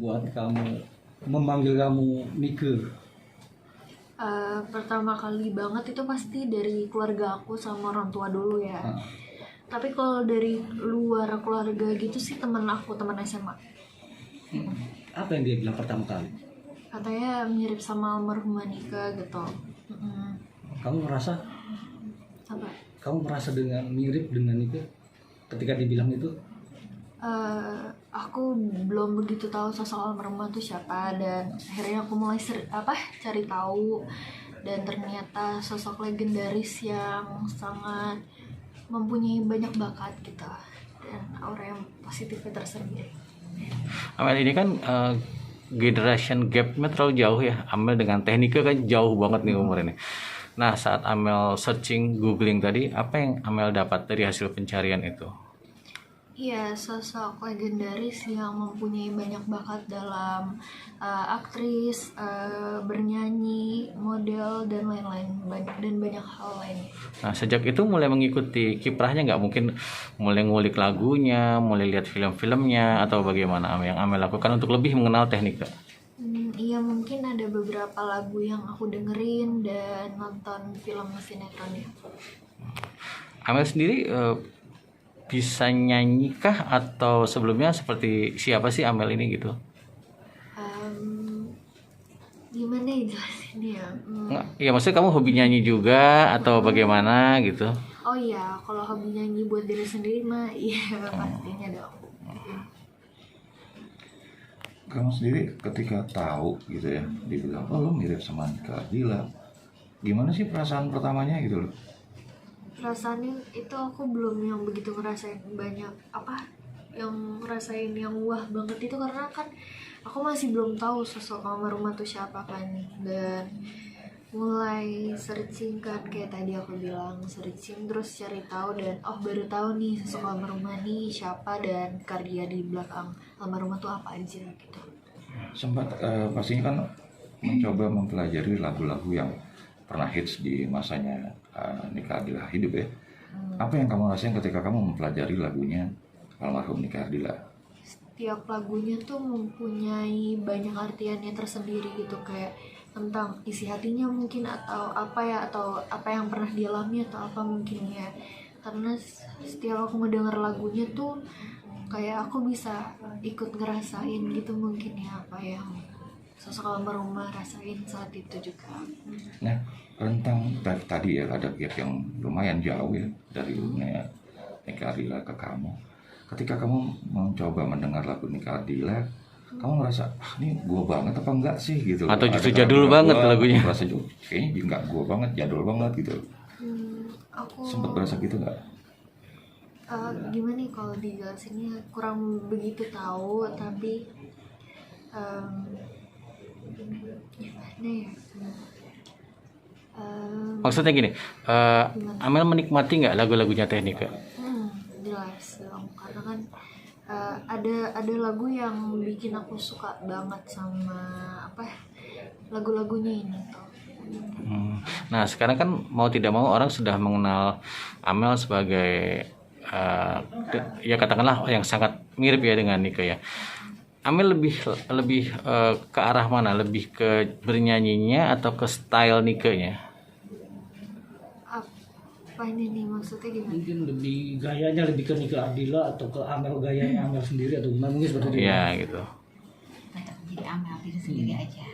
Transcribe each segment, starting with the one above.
membuat kamu memanggil kamu Nike? Pertama kali banget itu pasti dari keluarga aku sama orang tua dulu ya. Tapi kalau dari luar keluarga gitu sih teman SMA. Apa yang dia bilang pertama kali? Katanya mirip sama almarhumah Nika gitu. Kamu merasa? Apa? Kamu merasa dengan mirip dengan Nike ketika dibilang itu? Aku belum begitu tahu sosok almarhumah itu siapa, dan akhirnya aku mulai cari tahu, dan ternyata sosok legendaris yang sangat mempunyai banyak bakat gitu, dan aura yang positifnya tersendiri. Amel ini kan generation gapnya terlalu jauh ya. Amel dengan Teknika kan jauh banget nih umur ini. Nah, saat Amel searching, googling tadi, apa yang Amel dapat dari hasil pencarian itu? Iya, sosok legendaris yang mempunyai banyak bakat dalam aktris, bernyanyi, model, dan lain-lain, banyak hal lainnya. Nah, sejak itu mulai mengikuti kiprahnya nggak? Mungkin mulai ngulik lagunya, mulai lihat film-filmnya, atau bagaimana yang Amel lakukan untuk lebih mengenal Teknika? Iya, mungkin ada beberapa lagu yang aku dengerin dan nonton film sinetronnya. Amel sendiri bisa nyanyi kah, atau sebelumnya seperti siapa sih Amel ini gitu? Gimana ya jelasinnya? Ya maksudnya kamu hobi nyanyi juga atau bagaimana gitu? Oh iya, kalau hobi nyanyi buat diri sendiri mah iya pastinya dong. Kamu sendiri ketika tahu gitu ya, dibilang oh lo mirip sama Nika Ardila, gimana sih perasaan pertamanya gitu loh? Perasaannya itu aku belum yang begitu ngerasain banyak yang ngerasain yang wah banget itu, karena kan aku masih belum tahu sosok almarhumah tuh siapa kan, dan mulai searching kan, kayak tadi aku bilang searching terus cari tahu, dan baru tahu nih sosok almarhumah nih siapa dan karya di belakang almarhumah tuh apa aja gitu. Sempat pastinya kan mencoba mempelajari lagu-lagu yang pernah hits di masanya Nika Ardila hidup ya. Apa yang kamu rasain ketika kamu mempelajari lagunya almarhum Nika Ardila? Setiap lagunya tuh mempunyai banyak artiannya tersendiri gitu, kayak tentang isi hatinya mungkin, atau apa yang pernah dialami, atau apa mungkin ya. Karena setiap aku ngedenger lagunya tuh kayak aku bisa ikut ngerasain gitu mungkin ya, apa yang sosok almarhumah rasain saat itu juga. Nah, rentang tadi ya ada gap yang lumayan jauh ya dari dunia Nika Ardila ke kamu. Ketika kamu mencoba mendengar lagu Nika Ardila, kamu ngerasa ini gua banget apa enggak sih gitu? Atau justru jadul banget lagunya? Aku merasa kayaknya enggak gua banget, jadul banget gitu. Aku Sempat berasa gitu enggak? Gimana nih kalau dijelasinnya, kurang begitu tahu, tapi gimana ya? Maksudnya gini, Amel menikmati nggak lagu-lagunya Teknika? Jelas dong, karena kan ada lagu yang bikin aku suka banget sama lagu-lagunya ini tuh. Nah, sekarang kan mau tidak mau orang sudah mengenal Amel sebagai ya katakanlah yang sangat mirip ya dengan Nika ya. Amel lebih ke arah mana? Lebih ke bernyanyinya atau ke style Nika-nya? Apa ini nih maksudnya gimana? Mungkin lebih gayanya lebih ke Nika Ardila atau ke Amel gayanya Amel sendiri, atau gimana, mungkin seperti itu. Iya gitu. Jadi Amel diri sendiri aja.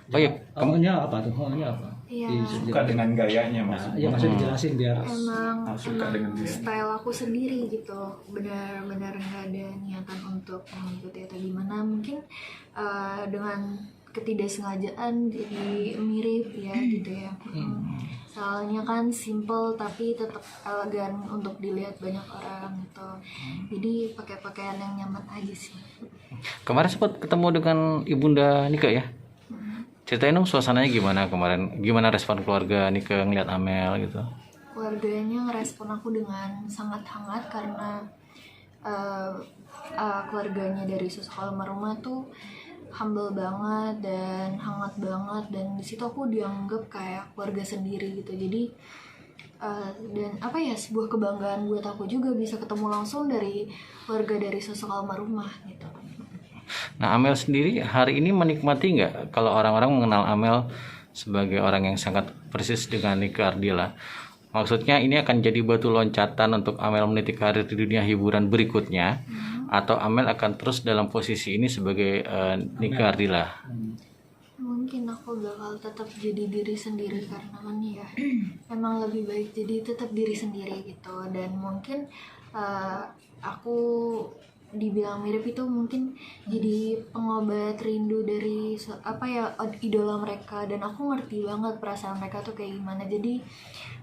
Oh iya, Maunya apa tuh? Maunya apa? Iya. Suka dengan gayanya mas. Ya maksudnya dijelasin biar. Emang Suka dengan dia. style aku sendiri gitu, benar-benar nggak ada niatan untuk mengikuti atau gimana. Mungkin dengan ketidaksengajaan jadi mirip ya gitu ya. Soalnya kan simple tapi tetap elegan untuk dilihat banyak orang gitu. Jadi pakai pakaian yang nyaman aja sih. kemarin sempat ketemu dengan ibunda Nika ya. Ceritain dong suasananya gimana kemarin, gimana respon keluarga Nika ngeliat Amel gitu? Keluarganya ngerespon aku dengan sangat hangat, karena keluarganya dari sosok almarhumah tuh humble banget dan hangat banget, dan di situ aku dianggap kayak keluarga sendiri gitu. Jadi dan sebuah kebanggaan buat aku juga bisa ketemu langsung dari keluarga dari sosok almarhumah gitu. Nah, Amel sendiri hari ini menikmati nggak kalau orang-orang mengenal Amel sebagai orang yang sangat persis dengan Nika Ardila? Maksudnya ini akan jadi batu loncatan untuk Amel meniti karir di dunia hiburan berikutnya, atau Amel akan terus dalam posisi ini sebagai Nika Ardila? Mungkin aku bakal tetap jadi diri sendiri karena kan ya emang lebih baik jadi tetap diri sendiri gitu. Dan mungkin aku dibilang mirip itu mungkin jadi pengobat rindu dari idola mereka, dan aku ngerti banget perasaan mereka tuh kayak gimana. Jadi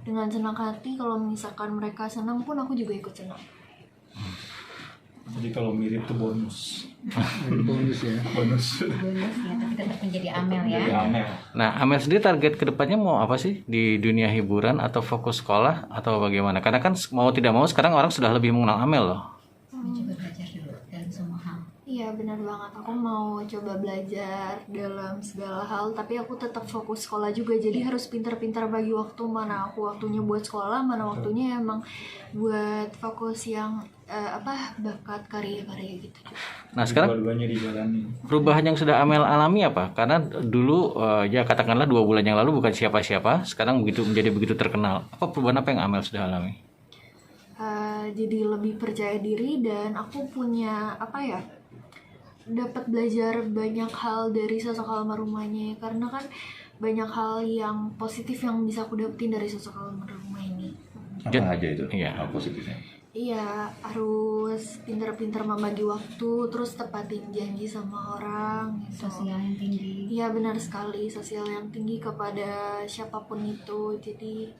dengan senang hati kalau misalkan mereka senang pun aku juga ikut senang. Jadi kalau mirip tuh bonus. Bonus ya. Bonus. Bonus ya, tapi tetap menjadi Amel ya. Jadi Amel. Nah, Amel sendiri target kedepannya mau apa sih di dunia hiburan, atau fokus sekolah atau bagaimana? Karena kan mau tidak mau sekarang orang sudah lebih mengenal Amel loh. Mencoba belajar dulu dalam semua hal. Iya benar banget, aku mau coba belajar dalam segala hal, tapi aku tetap fokus sekolah juga. Jadi harus pintar-pintar bagi waktu, mana aku waktunya buat sekolah, mana waktunya emang buat fokus yang bakat karya-karya gitu. Nah, sekarang Dua-duanya dijalani. perubahan yang sudah Amel alami apa? Karena dulu ya katakanlah 2 bulan yang lalu bukan siapa-siapa, sekarang menjadi begitu terkenal. Apa perubahan apa yang Amel sudah alami? Jadi lebih percaya diri, dan aku punya dapat belajar banyak hal dari sosok almarhumahnya, karena kan banyak hal yang positif yang bisa aku dapetin dari sosok almarhumah ini. Apa aja itu? Iya. Hal positifnya. Iya, harus pintar-pintar membagi waktu, terus tepatin janji sama orang gitu. Sosial yang tinggi. Iya benar sekali, sosial yang tinggi kepada siapapun itu. Jadi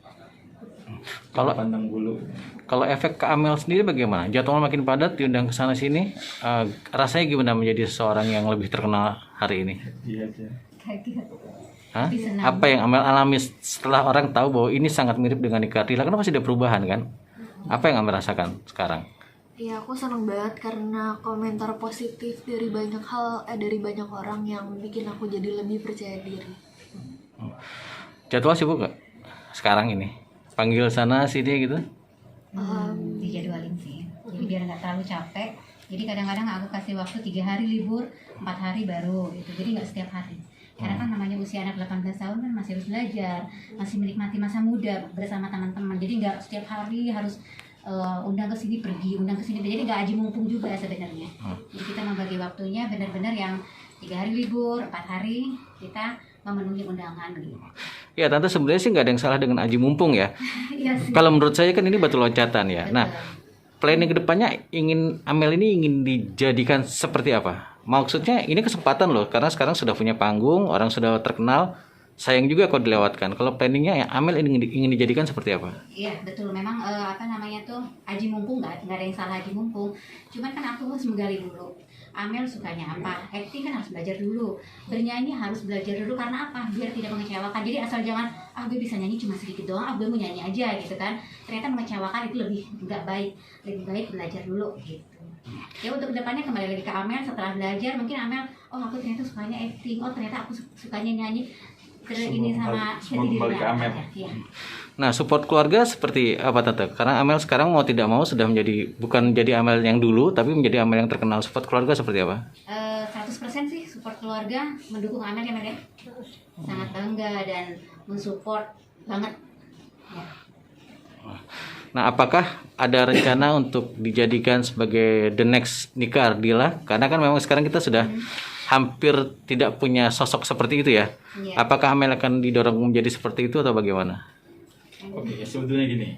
Kalau Pandang bulu. kalau efek ke Amel sendiri bagaimana? Jadwal makin padat, diundang ke sana sini, rasanya gimana menjadi seorang yang lebih terkenal hari ini? Iya aja. Kaget. Hah? Tapi senang. Apa yang Amel alami setelah orang tahu bahwa ini sangat mirip dengan Nika Ardila? Kan pasti ada perubahan kan? Apa yang Amel rasakan sekarang? ya aku seneng banget karena komentar positif dari banyak hal, dari banyak orang yang bikin aku jadi lebih percaya diri. Jadwal sibuk nggak sekarang ini? Panggil sana sini gitu? Dijadwalin sih. Jadi biar nggak terlalu capek. Jadi kadang-kadang aku kasih waktu 3 hari libur, 4 hari baru gitu. Jadi nggak setiap hari. Karena kan namanya usia anak 18 tahun kan masih harus belajar, masih menikmati masa muda bersama teman-teman. Jadi nggak setiap hari harus undang ke sini pergi, undang ke sini. Jadi nggak aji mumpung juga sebenarnya. Jadi kita membagi waktunya benar-benar yang 3 hari libur, 4 hari kita memenuhi undangan gitu. Ya tante, sebenarnya sih nggak ada yang salah dengan aji mumpung ya. Iya sih. Kalau menurut saya kan ini batu loncatan ya. Betul. Nah, planning kedepannya Amel ini ingin dijadikan seperti apa? Maksudnya ini kesempatan loh, karena sekarang sudah punya panggung, orang sudah terkenal. Sayang juga kalau dilewatkan. Kalau planningnya ya Amel ingin dijadikan seperti apa? Iya betul, memang aji mumpung nggak ada yang salah aji mumpung. Cuman kan aku harus menggali dulu. Amel sukanya apa? Acting kan harus belajar dulu. Bernyanyi harus belajar dulu karena apa? Biar tidak mengecewakan. Jadi asal jangan gue bisa nyanyi cuma sedikit doang, gue mau nyanyi aja gitu kan. Ternyata mengecewakan itu lebih nggak baik. Lebih baik belajar dulu gitu. Ya untuk kedepannya kembali lagi ke Amel, setelah belajar mungkin Amel, aku ternyata sukanya acting, ternyata aku sukanya nyanyi. Ini sama Semua kembali ke Amel. Ya. Nah, support keluarga seperti apa tante? Karena Amel sekarang mau tidak mau sudah bukan jadi Amel yang dulu, tapi menjadi Amel yang terkenal. Support keluarga seperti apa? 100% sih support keluarga, mendukung Amel ya Mel ya. Sangat bangga dan mensupport banget. Ya. Nah, apakah ada rencana untuk dijadikan sebagai the next Nika Ardila? Karena kan memang sekarang kita sudah hampir tidak punya sosok seperti itu ya. Iya. Apakah Amel akan didorong menjadi seperti itu atau bagaimana? Oke, sebetulnya gini.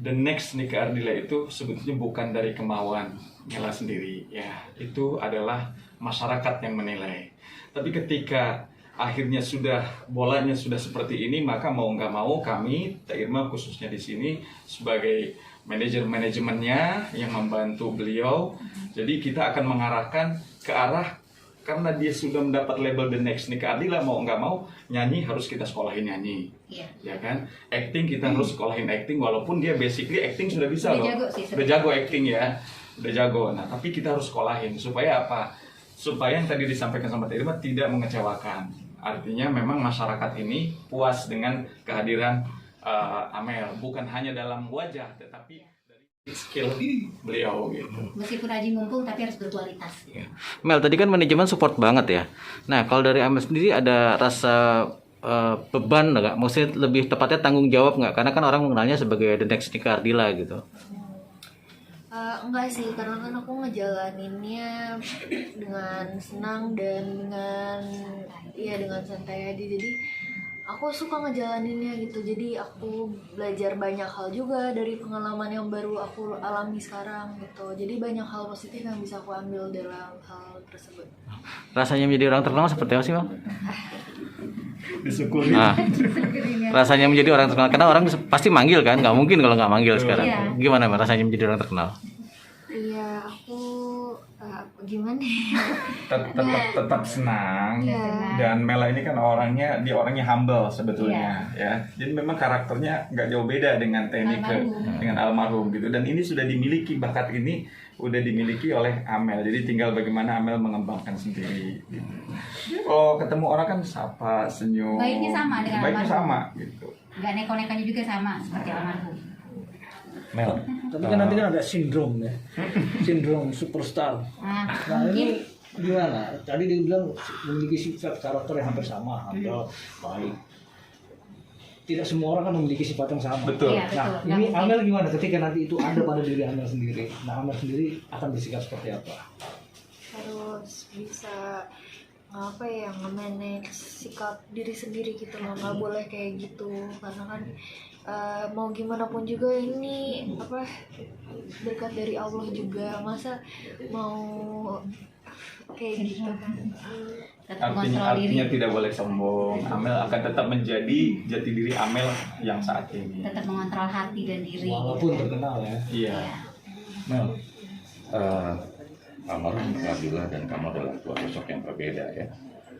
The next Nika Ardila itu sebetulnya bukan dari kemauan Mela sendiri, ya. Itu adalah masyarakat yang menilai. Tapi ketika akhirnya bolanya sudah seperti ini, maka mau nggak mau kami, Irma khususnya di sini sebagai manajemennya yang membantu beliau, jadi kita akan mengarahkan ke arah, karena dia sudah mendapat label the next Nika Ardila, mau nggak mau nyanyi harus kita sekolahin nyanyi. Iya. Ya kan, acting kita harus sekolahin acting, walaupun dia basically acting sudah bisa Udah loh, jago sih, udah jago acting ya, udah jago. Nah tapi kita harus sekolahin supaya apa? Supaya yang tadi disampaikan sama Teh Irma tidak mengecewakan. Artinya memang masyarakat ini puas dengan kehadiran Amel, bukan hanya dalam wajah, tetapi skill beliau gitu. Meskipun aji mumpung tapi harus berkualitas. Mel, tadi kan manajemen support banget ya. Nah, kalau dari Amel sendiri ada rasa beban nggak? Maksudnya lebih tepatnya tanggung jawab nggak? Karena kan orang mengenalnya sebagai the next Nika Ardila gitu. Enggak sih, karena kan aku ngejalaninnya dengan senang dan dengan santai aja. Jadi aku suka ngejalaninnya gitu. Jadi aku belajar banyak hal juga dari pengalaman yang baru aku alami sekarang gitu. Jadi banyak hal positif yang bisa aku ambil dalam hal tersebut. Rasanya menjadi orang terkenal seperti apa sih, Mel? Disyukuri. Nah, rasanya menjadi orang terkenal, karena orang pasti manggil kan, nggak mungkin kalau nggak manggil sekarang. Iya. Gimana Mel, rasanya menjadi orang terkenal? Iya, aku gimana ya? Tetap senang. Iya. Dan Mela ini kan orangnya humble sebetulnya ya. Jadi memang karakternya nggak jauh beda dengan Tenike, dengan almarhum gitu. Dan ini sudah dimiliki, bakat ini udah dimiliki oleh Amel. Jadi tinggal bagaimana Amel mengembangkan sendiri. Gitu. Oh, ketemu orang kan sapa, senyum. Baiknya sama dengan Baiknya almarhum. sama gitu. Nggak neko-nekonya juga sama seperti almarhum. Mel, Tapi kan nanti kan ada sindrom ya, sindrom superstar. Nah, Nah mungkin ini gimana? Tadi dia bilang memiliki sifat karakter yang hampir sama, atau baik. Tidak semua orang kan memiliki sifat yang sama. Betul. Iya, betul. Nah, Nggak ini mungkin. Amel gimana ketika nanti itu ada pada diri Amel sendiri? Nah, Amel sendiri akan bersikap seperti apa? Harus bisa nge-manage sikap diri sendiri gitu loh, nggak boleh kayak gitu karena kan mau gimana pun juga ini berkat dari Allah juga, masa mau kayak gitu. tetap mengontrol diri. Artinya tidak boleh sombong. Amel akan tetap menjadi jati diri Amel yang saat ini. Tetap mengontrol hati dan diri. Walaupun terkenal ya. Iya. Mel, almarhum Nika Ardila dan kamu adalah dua sosok yang berbeda ya.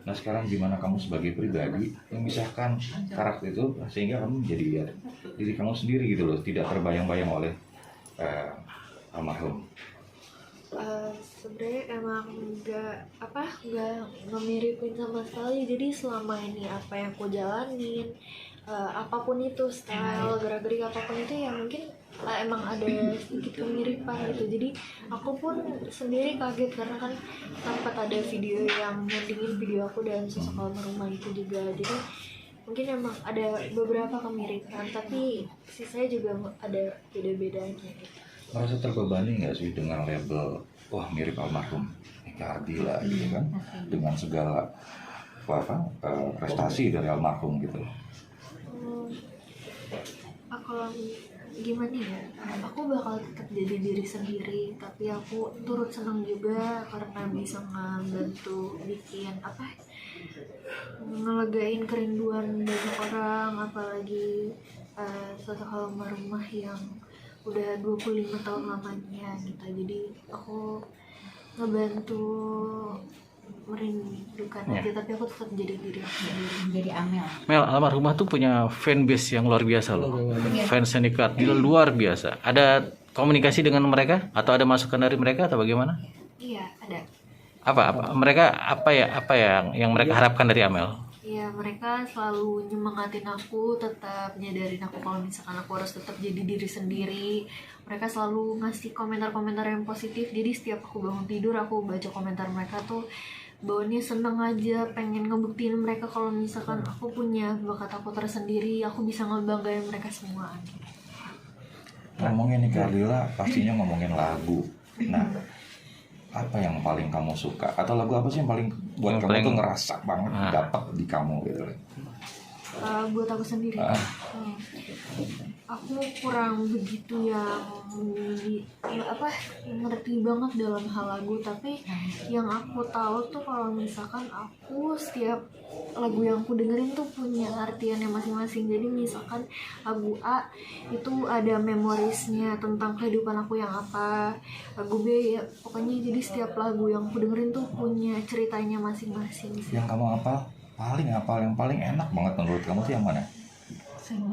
Nah sekarang gimana kamu sebagai pribadi memisahkan karakter itu sehingga kamu menjadi diri kamu sendiri gitu loh, tidak terbayang-bayang oleh almarhum. Sebenarnya emang nggak ngemiripin sama sekali. Jadi selama ini apa yang aku jalanin, apapun itu style, gerak-gerik apapun itu ya mungkin emang ada sedikit kemiripan gitu. Jadi aku pun sendiri kaget karena kan sempat ada video yang nyandingin video aku dan sosok almarhumah itu juga. Jadi mungkin emang ada beberapa kemiripan, tapi sisanya juga ada beda-bedanya gitu. Merasa terbebani nggak sih dengan label wah mirip almarhum Nika Ardila gitu kan, dengan segala prestasi dari almarhum gitu. Kalau gimana ya, aku bakal tetap jadi diri sendiri, tapi aku turut senang juga karena bisa ngebantu bikin ngelegain kerinduan banyak orang, apalagi sosok almarhumah yang udah 25 tahun lamanya gitu. Jadi aku ngebantu merindukan aja, tapi aku tetap jadi diri aku sendiri. Jadi Amel. Mel, almarhumah tuh punya fanbase yang luar biasa loh. Iya. Fans Nika Ardila luar biasa. Ada komunikasi dengan mereka atau ada masukan dari mereka atau bagaimana? Iya, ada. Apa mereka apa yang mereka harapkan dari Amel? Ya, mereka selalu nyemangatin aku, tetap nyadarin aku kalau misalkan aku harus tetap jadi diri sendiri. Mereka selalu ngasih komentar-komentar yang positif. Jadi setiap aku bangun tidur, aku baca komentar mereka tuh bawaannya seneng aja, pengen ngebuktiin mereka kalau misalkan aku punya bakat aku tersendiri, aku bisa ngebanggain mereka semua. Ngomongin Nika Ardila pastinya ngomongin lagu. Nah, apa yang paling kamu suka atau lagu apa sih yang paling buat Yang kamu paling- tuh ngerasa banget dapat di kamu gitu loh? Buat aku sendiri, aku kurang begitu yang ngerti banget dalam hal lagu, tapi yang aku tahu tuh kalau misalkan aku setiap lagu yang aku dengerin tuh punya artiannya masing-masing. Jadi misalkan lagu A itu ada memorisnya tentang kehidupan aku yang apa, lagu B ya pokoknya, jadi setiap lagu yang aku dengerin tuh punya ceritanya masing-masing sih. Yang kamu apa yang paling enak banget menurut kamu tuh yang mana?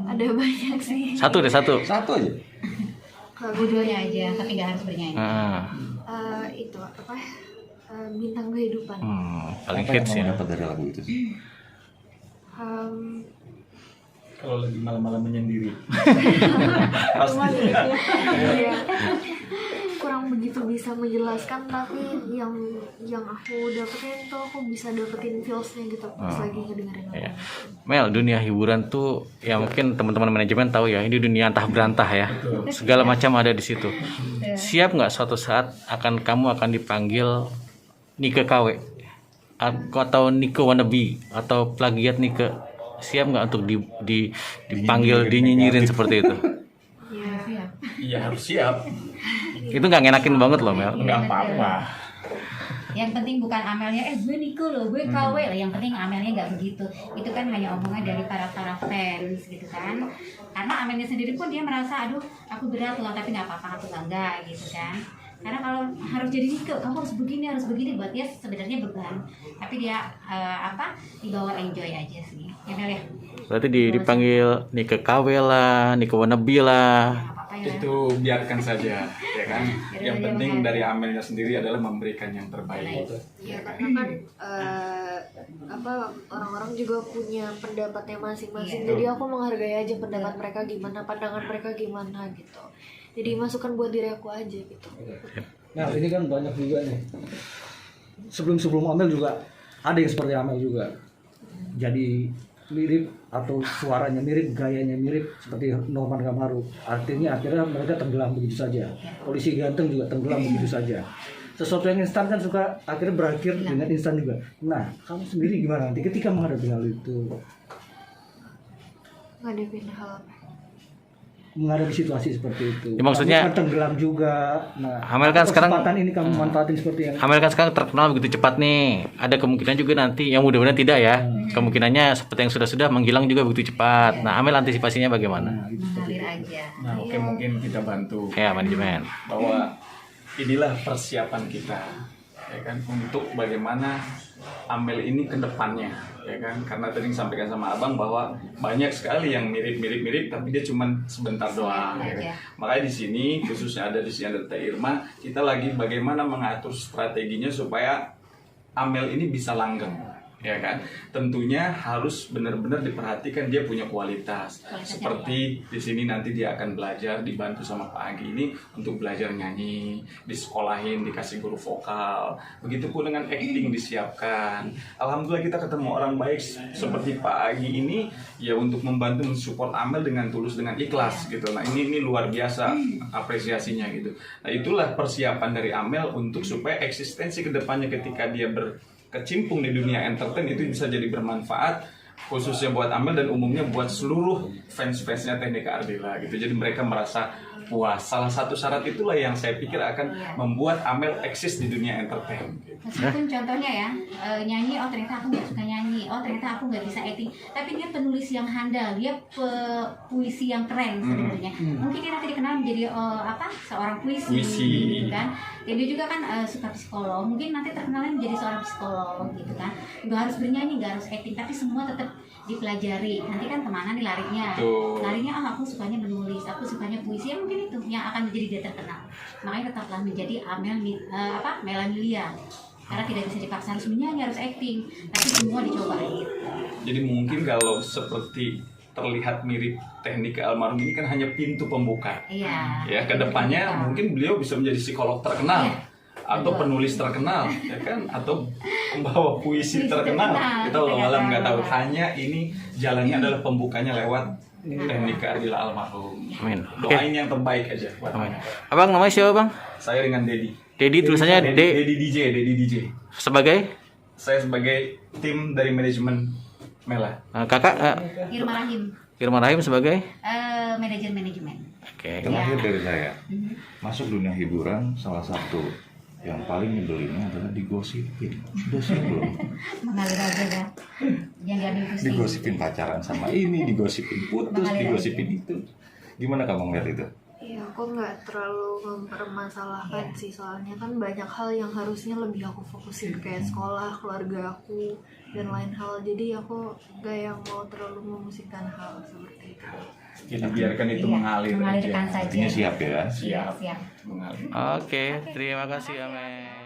Ada banyak sih Satu deh. Satu aja. lagu Dua-duanya dari aja, tapi nggak harus bernyanyi. itu bintang kehidupan. Paling Apa yang hits kamu ya. dapat dari lagu itu sih? Kalau lagi malam-malam menyendiri. Iya. Kurang begitu bisa menjelaskan, tapi yang aku dapetin tuh aku bisa dapetin feelsnya gitu pas lagi ngedengerin Iya. orang. Mel, dunia hiburan tuh ya mungkin teman-teman manajemen tahu ya, ini dunia antah berantah ya. Segala macam ada di situ. Siap nggak suatu saat kamu akan dipanggil Nike KW atau Nike wannabe atau plagiat Nike? Siap nggak untuk dipanggil, dinyinyirin seperti itu? Iya. Iya harus siap. Itu nggak ngenakin banget loh Mel. Nggak apa-apa. Yang penting bukan Amelnya, gue Nike loh, gue KW lah. Yang penting Amelnya nggak begitu. Itu kan hanya omongan dari para fans gitu kan. Karena Amelnya sendiri pun dia merasa, aduh aku berat loh, tapi nggak apa-apa, aku bangga gitu kan. Karena kalau harus jadi Nike, kamu harus begini, buat dia sebenarnya beban. Tapi dia dibawa enjoy aja sih. Ya Mel ya. Berarti dipanggil Nike KW lah, Nike wannabe lah. Apa-apa ya. Itu biarkan saja, ya kan. Yang aja, penting Mel. dari Amelnya sendiri adalah memberikan yang terbaik. Ya karena kan orang-orang juga punya pendapatnya masing-masing. Iya. Jadi aku menghargai aja pendapat mereka gimana, pandangan mereka gimana gitu. Jadi masukan buat diri aku aja gitu. Nah ini kan banyak juga nih. Sebelum Amel juga ada yang seperti Amel juga. Jadi mirip atau suaranya mirip, gayanya mirip seperti Norman Kamaru. Akhirnya mereka tenggelam begitu saja. Polisi ganteng juga tenggelam begitu saja. Sesuatu yang instan kan suka akhirnya berakhir dengan instan juga. Nah, kamu sendiri gimana nanti ketika menghadapi hal itu? Ngadepin hal apa? Menghadapi situasi seperti itu. Ya, maksudnya- kamu kan tenggelam juga. Nah, Amel kan sekarang- kesempatan ini kamu manfaatin seperti yang Amel kan sekarang terkenal begitu cepat nih. Ada kemungkinan juga nanti, yang mudah-mudahan tidak ya. Kemungkinannya seperti yang sudah menghilang juga begitu cepat. Nah, Amel antisipasinya bagaimana? Mengalir aja. Nah, oke, mungkin kita bantu Ya, manajemen. bahwa inilah persiapan kita, ya kan, untuk bagaimana Amel ini ke depannya, ya kan, karena tadi disampaikan sama Abang bahwa banyak sekali yang mirip tapi dia cuma sebentar doang, ya kan? Makanya di sini khususnya ada Teh Irma, kita lagi bagaimana mengatur strateginya supaya Amel ini bisa langgeng, ya kan. Tentunya harus benar-benar diperhatikan dia punya kualitas. Seperti di sini nanti dia akan belajar dibantu sama Pak Agi ini untuk belajar nyanyi, disekolahin, dikasih guru vokal. Begitupun dengan acting disiapkan. Alhamdulillah kita ketemu orang baik seperti Pak Agi ini ya untuk membantu mensupport Amel dengan tulus, dengan ikhlas gitu. Nah, ini luar biasa apresiasinya gitu. Nah, itulah persiapan dari Amel untuk supaya eksistensi kedepannya ketika dia berkecimpung di dunia entertain itu bisa jadi bermanfaat khususnya buat Amel dan umumnya buat seluruh fans-fansnya Teknik Ardila gitu. Jadi mereka merasa puas. Salah satu syarat itulah yang saya pikir akan membuat Amel eksis di dunia entertain gitu. Meskipun contohnya ya, nyanyi, oh ternyata aku nggak suka nyanyi, oh ternyata aku nggak bisa acting, tapi dia penulis yang handal, dia puisi yang keren sebenarnya. Mungkin dia nanti dikenal menjadi seorang puisi gitu kan. Dan dia juga kan suka psikolog, mungkin nanti terkenalnya menjadi seorang psikolog gitu kan. Nggak harus bernyanyi, nggak harus acting, tapi semua tetap dipelajari. Nanti kan kemana nih larinya? Betul. Larinya aku sukanya menulis, aku sukanya puisi, ya mungkin itu yang akan menjadi dia terkenal. Makanya tetaplah menjadi Melamilia. Karena tidak bisa dipaksa harus menyanyi, harus acting, tapi semua dicoba gitu. Jadi mungkin kalau seperti terlihat mirip Teknik almarhum ini kan hanya pintu pembuka. Iya. Ya, kedepannya mungkin beliau bisa menjadi psikolog terkenal. Iya. Atau penulis terkenal, ya kan? Atau pembawa puisi terkenal. Kita walau nggak tahu. Hanya ini jalannya adalah pembukanya lewat Teknik Ardila almarhum. Amin. Doain yang terbaik aja buat Amin. Amel. Abang namanya siapa bang? Saya dengan Dedi. Dedi tulisannya Dedi DJ. sebagai Saya sebagai tim dari manajemen Mela. kakak Irma Rahim, Irma Rahim sebagai. manajemen. Oke. Terakhir dari saya, masuk dunia hiburan salah satu yang paling nyebelinnya adalah digosipin. Udah sih belum? Mengalir aja ya. Yang diambil pusing. Digosipin pacaran sama ini, digosipin putus, Mengalir digosipin itu. Gimana kamu ngeliat itu? Ya aku nggak terlalu mempermasalahkan sih, soalnya kan banyak hal yang harusnya lebih aku fokusin kayak sekolah, keluarga aku dan lain hal. Jadi aku nggak yang mau terlalu memusikkan hal seperti itu. Jadi biarkan itu mengalir Mengalirkan aja. saja. Artinya siap ya? Siap. Siap. Mengalir. Oke, terima kasih Amel.